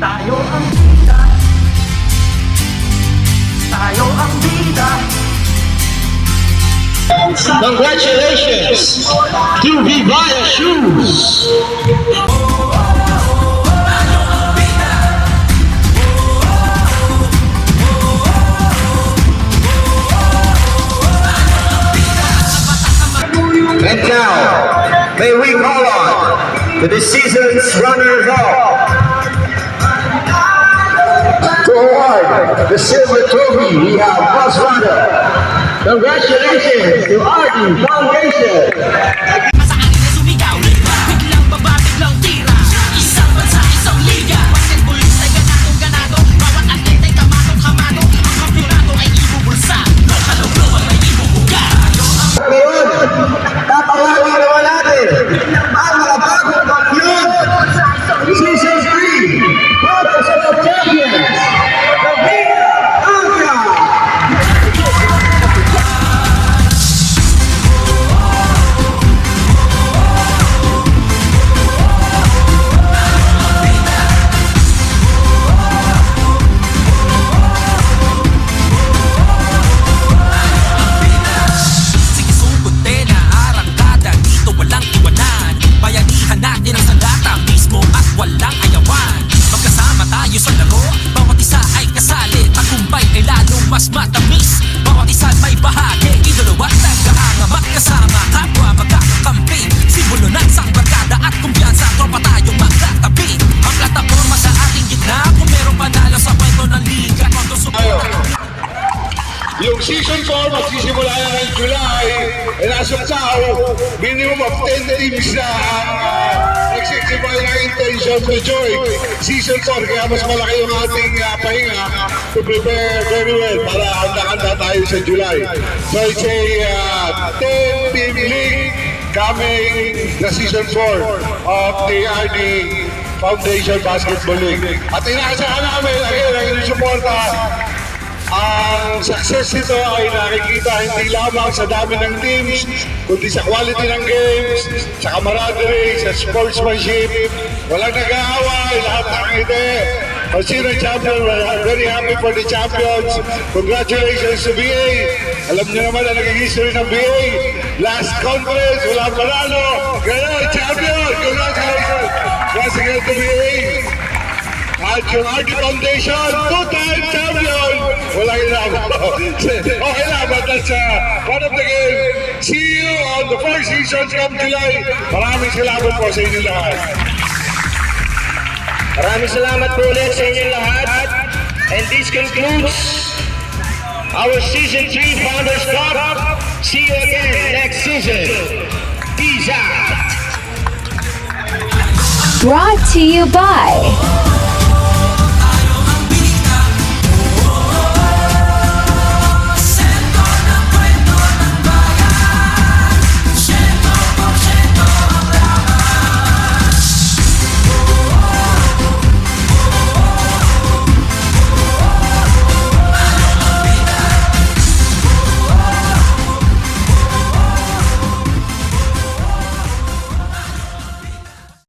Tayo ang bida. Tayo ang bida. Congratulations to Vivaya Shoes! And now, may we call on to the season's runners-up to award the silver trophy. We have Bus Runner. Congratulations to RD Foundation. Sa akin ay sumigaw, biglang baba, biglang tira. Isang bansa, isang liga. Basketballist ay ganado. Bawat atlet ay kamado. Ang kampyonato ay ibubulsa. Lokal ay ibubuga. Ngayon, tatawagin naman natin ang mga bagong kampiyon. Season 3, Brothers of Champions, Kavita Angka. Sige sugod din na arangkada. Dito walang iwanan. Bayanihan natin ang sandata mismo at walang ayawan. Magkasama tayo sa laro. Bawat isa ay kasali. Tagumpay ay lalong mas matamis. Bawat isa may bahagi. Idolo at nagkahanga. Magkasama kapwa magkakakampi. Simbolo ng isang barkada at kumpiyansa. Tropa tayong magkatabi. Ang plataforma sa ating gitna. Kung merong panalo sa kwento ng liga. Kondo Yung season 4 magsisimula na ng July, nasuksaw, minimum of 10 teams na nagsisipay ng intention to join season 4. Kaya mas malaki yung ating pahinga to prepare very well para handa-handa tayo sa July. So it's a 10-team league coming the season 4 of the RD Foundation Basketball League. At inaasahan namin, again, ang inyong suporta. Ang success nito ay nakikita hindi lamang sa dami ng teams, kundi sa quality ng games, sa camaraderie, sa sportsmanship. Walang nag-aaway, lahat nakangiti. Kung sino ang champion, we're very happy for the champions. Congratulations to BA. Alam niyo naman ang naging history ng BA. Last conference, walang panalo. Ganun, champion! Congratulations! Once again to BA. At yung RD Foundation, two-time champion! Walang inabot. Okay lang, but that's one of the game. See you on the first season come July. Maraming salamat po sa inyo lahat. Maraming salamat po ulit sa inyo lahat. And this concludes our Season 3 Founders Cup. See you again next season. Peace out. Brought to you by